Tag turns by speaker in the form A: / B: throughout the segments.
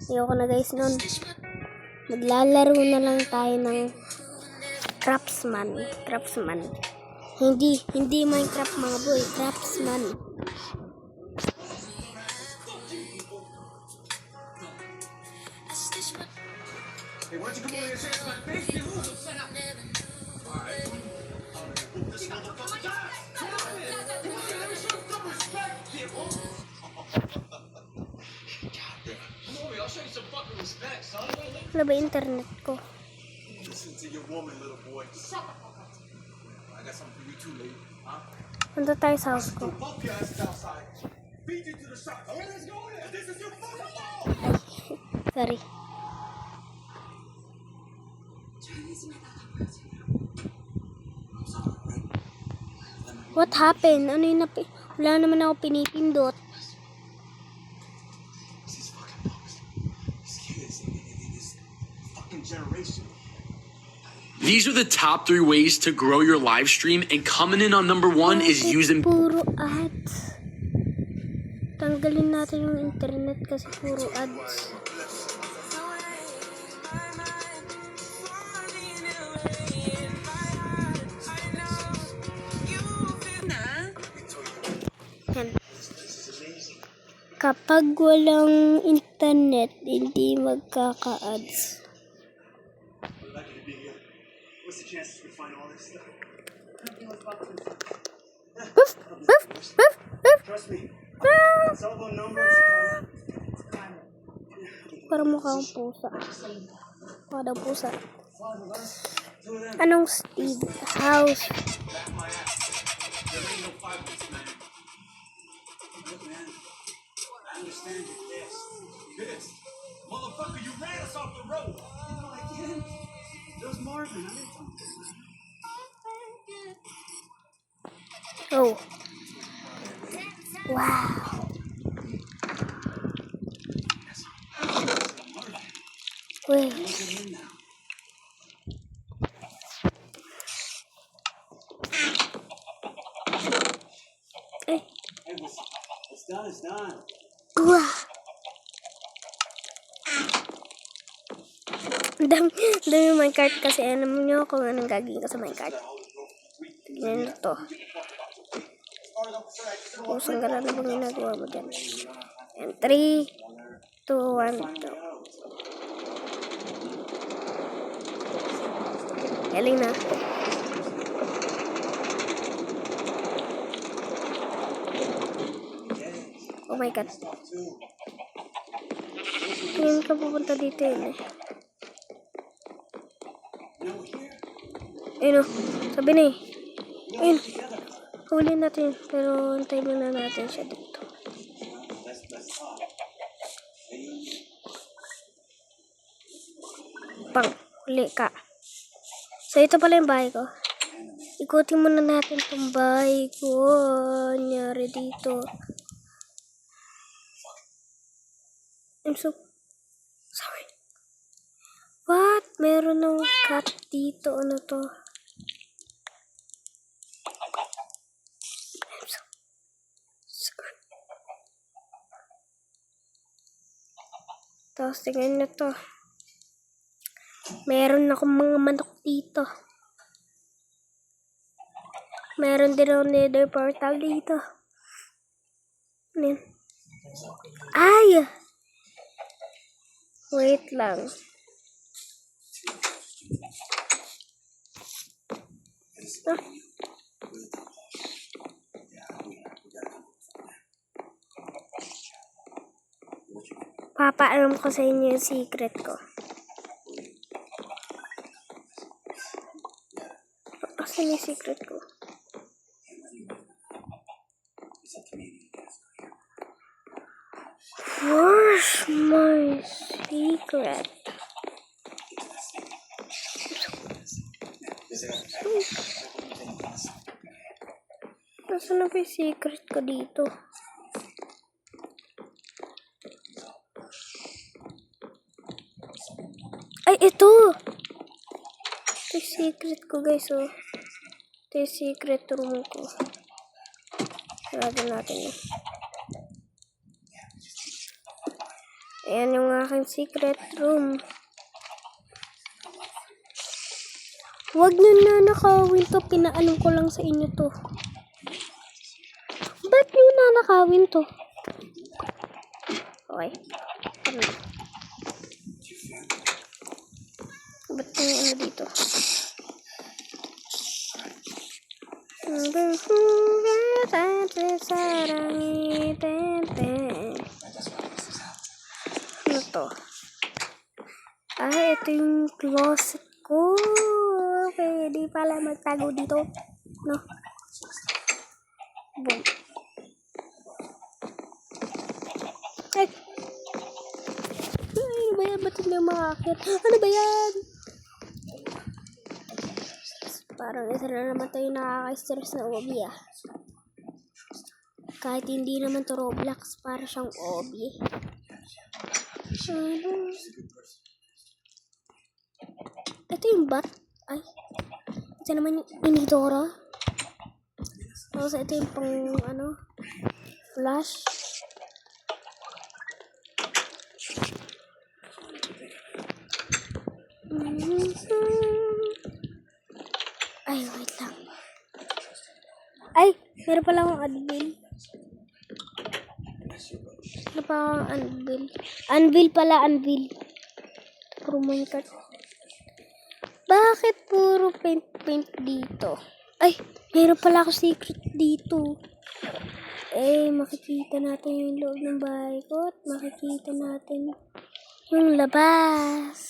A: Ayoko na guys nun. Maglalaro na lang tayo ng Craftsman. Hindi Minecraft mga boy. Craftsman.
B: Hey, why don't you come over here and shake my face? You lose. Shut up. All right. This motherfucker died. Come on in. Come on in. Let me show you some respect. Come over here. I'll show you some fucking respect, son.
A: Wala ba internet ko?
B: Listen to your woman, little boy. Shut the fuck up. I got something for you too, lady. Huh?
A: Punta tayo sa house ko.
B: Bump your ass outside. Beat you to the shot. All right, let's go in. This is your fucking fault.
A: Sorry. What happened? Ano yung wala naman ako pinipindot.
B: These fucking punks. These kids in this fucking generation.
C: These are the top 3 ways to grow your live stream, and coming in on number 1 is using
A: Puro ads. Tanggalin natin yung internet kasi puro ads. Yan. Kapag walang internet, hindi magkaka-ads.
B: Lucky to be here. What's the chances we find all this stuff? Trust me. Cellphone numbers.
A: Parang mukhang pusa. Parang pusa. Anong Steve House?
B: Look, man. I understand you're pissed. Pissed? Motherfucker, you ran us off the road. No, I didn't. It was Marvin. I didn't talk to him.
A: Oh. Wow. Wait. Eh.
B: Hey, what's done is done.
A: Wah. Dami minecart kasi alam niyo kung anong gagawin ko sa minecart. Tignan to. Kusang gala na bang ginagawa mo dyan? And 3, 2, 1, go. Galing na. Oh my god. Tingin ka pupunta dito yun eh. Ayun o. Sabi na eh. Ayun. Huli natin. Pero antayin muna natin siya dito. Pang. Huli ka. So ito pala yung bahay ko. Ikutin muna natin itong bahay ko. Nangyari dito. I'm so sorry. What? Meron ng cat dito. Ano to? I'm so sorry. Tapos tingnan nyo to. Meron akong mga manok dito. Meron din ako nether portal dito. Ano yun? Ay! Wait lang. Ah. Papaalam ko sa inyo yung secret ko. Asan yung secret ko? Where's my secret? Nasaan na ba yung secret ko dito? Ay, ito! Ito yung secret ko, guys, oh. Ito yung secret room ko. Sarado natin, eh. Ayan yung aking secret room. Huwag nyo na nakawin to. Pinaalam ko lang sa inyo to. Ba't nyo na nakawin to? Okay. Ba't yung ano dito? Ano to? Ito yung closet ko. Pwede pala magtago dito. No? Boom. Ay! Ano ba yan? Ba't hindi makakit? Ano ba yan? Parang isa na naman tayo nakaka-stress na obi ah. Kahit hindi naman to Roblox, para siyang obi. Ito yung bat. Ay. Ito naman yung inidora. Tapos ito yung pang ano, flash. Ay, wait lang. Ay, meron pala akong anvil. Meron pa akong anvil. Anvil pala, anvil. Puro minecart. Bakit puro paint dito? Ay, meron pala ako secret dito. Makikita natin yung loob ng bahay ko at makikita natin yung labas.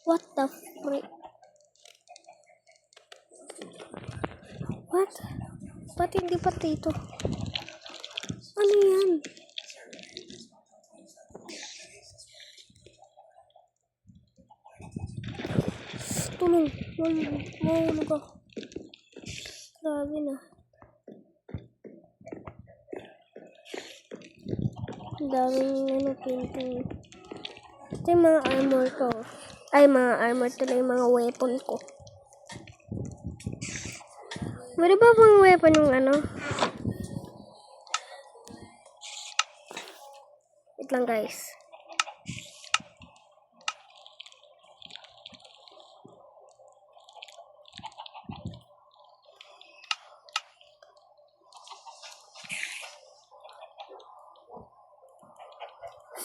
A: What the frick? What? Ba't hindi pa dito? Ano yan? Tulong. Mahulog ako. Grabe na. Ang daming painting. Ito yung mga armor ko. Ay, mga armor tuloy, yung mga weapon ko. Meron ba bang weapon yung ano? Wait lang guys.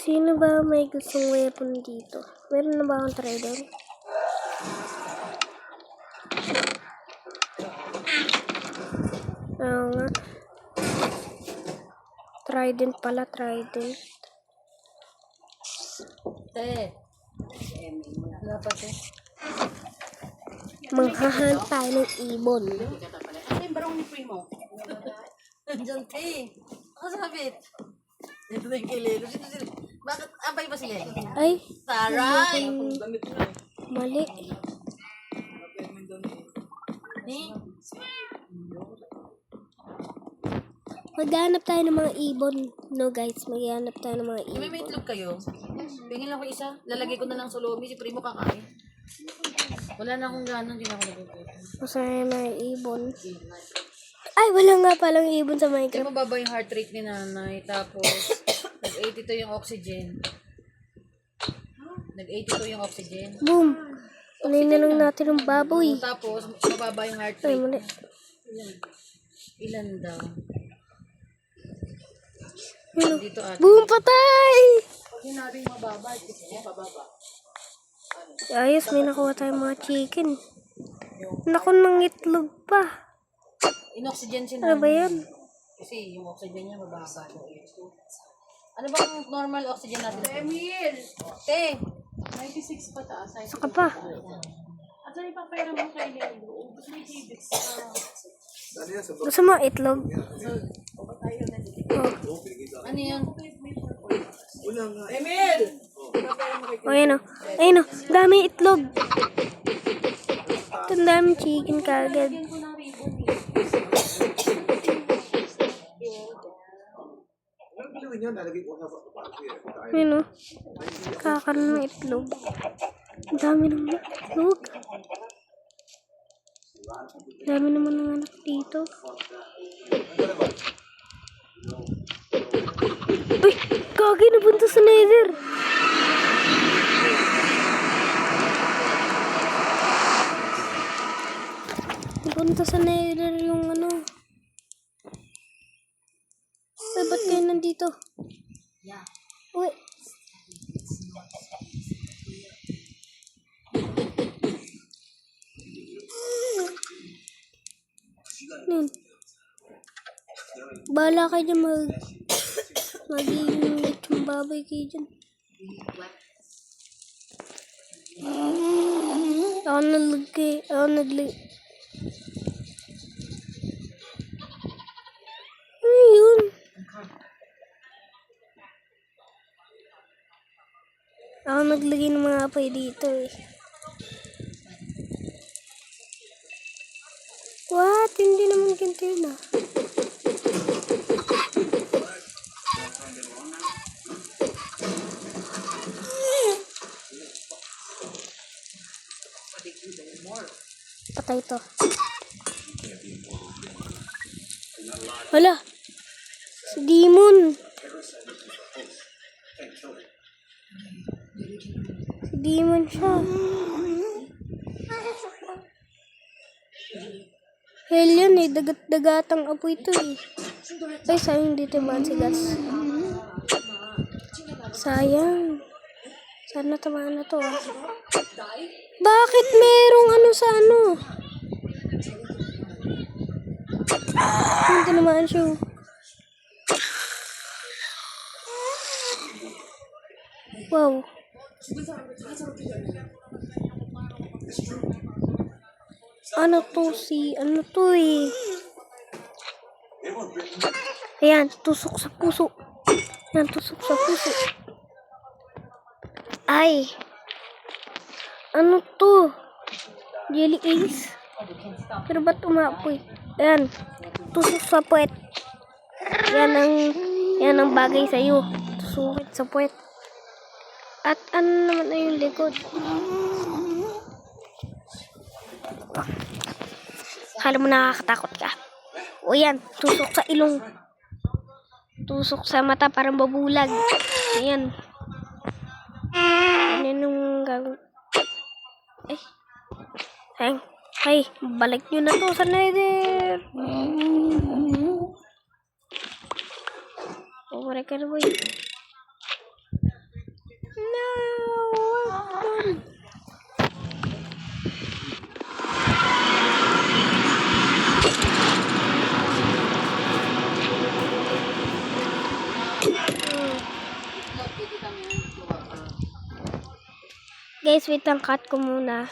A: Sino ba may gustong weapon dito? Meron na ba akong trident? Oo nga. Trident pala, trident. Manghahan tayo ng ibon.
D: Ano yung barong ni Primo? Nandiyan ka eh. Nakasabit. Dito na yung kilelo. Bakit? Abay ba sila?
A: Ay,
D: Taray!
A: mali.
D: Eh?
A: Maghanap tayo ng mga ibon. No guys, maghanap tayo ng mga
D: Di ba may
A: ibon.
D: itlog kayo? Pingin lang ko isa. Lalagay ko na lang sa lomi. Si Primo kakain. Wala na akong ganang. Hindi na ako nagugutom.
A: Masaya mga ibon. Ay, wala nga palang ibon sa
D: Kaya
A: Minecraft.
D: mababa yung heart rate ni nanay. Tapos, nag-82 yung oxygen. Nag-82 yung oxygen.
A: Boom! Unayin na lang natin ng baboy.
D: Tapos, mababa yung heart
A: Ay,
D: rate.
A: mali.
D: Ilan daw?
A: Ano?
D: Dito ate.
A: Boom! Patay!
D: Pag sinabi yung mababa, mababa.
A: Ayos, may nakuha tayong mga chicken. Naku, ng itlog pa.
D: In-oxygen si
A: Ano ba
D: nanay.
A: yan?
D: Kasi yung oxygen niya mababa. Ano bang normal oxygen natin? Emil! Te! 96 pa taas.
A: Saka pa.
D: Asan yung papera mo kay Leo?
A: Gusto mo itlog?
D: Ano yan?
B: Emil!
A: O, ayan o. Ayan o. Dami itlog. Ito, ang dami chicken kagad. Ayan o. Kakaroon ng itlog. Ang dami ng itlog. Ang dami naman ng anak dito. Uy, kagi napunta sa nether. Napunta sa nether yung ano. Uy, ba't kayo nandito? Uy. Yan. Bahala kayo dyan maging itong babay kayo dyan. Ako nagli. Ano yun? Ako naglagay ng mga apoy dito eh. What? Hindi naman ganito yun ah. Patay to. Hala! Si Demon! Si Demon siya. Hell yan eh, dagat-dagatang apoy ito eh. Ay, sayang dito yung si gas. Sayang. Sana tamaan na to ah. Bakit merong ano sa ano? Hindi naman siya. Wow. Ano to eh? Ayan, tusok sa puso. Ayan, tusok sa puso. Ay. Ano to? Jelly Ace? Pero ba't umapoy? Ayan, tusok sa puwet. Yan ang bagay sa'yo. Tusukit sa puwet. At ano naman na yung likod? Akala mo nakakatakot ka. O yan, tusok sa ilong. Tusok sa mata parang babulag. Ayan. Ano nung gagawin? Ay, balik nyo na to sa nether. Over ka na boy. No, welcome. Guys, wait lang, cut ko muna.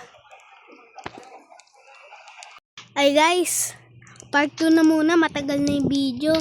A: Ay guys, part 2 na muna, matagal na yung video.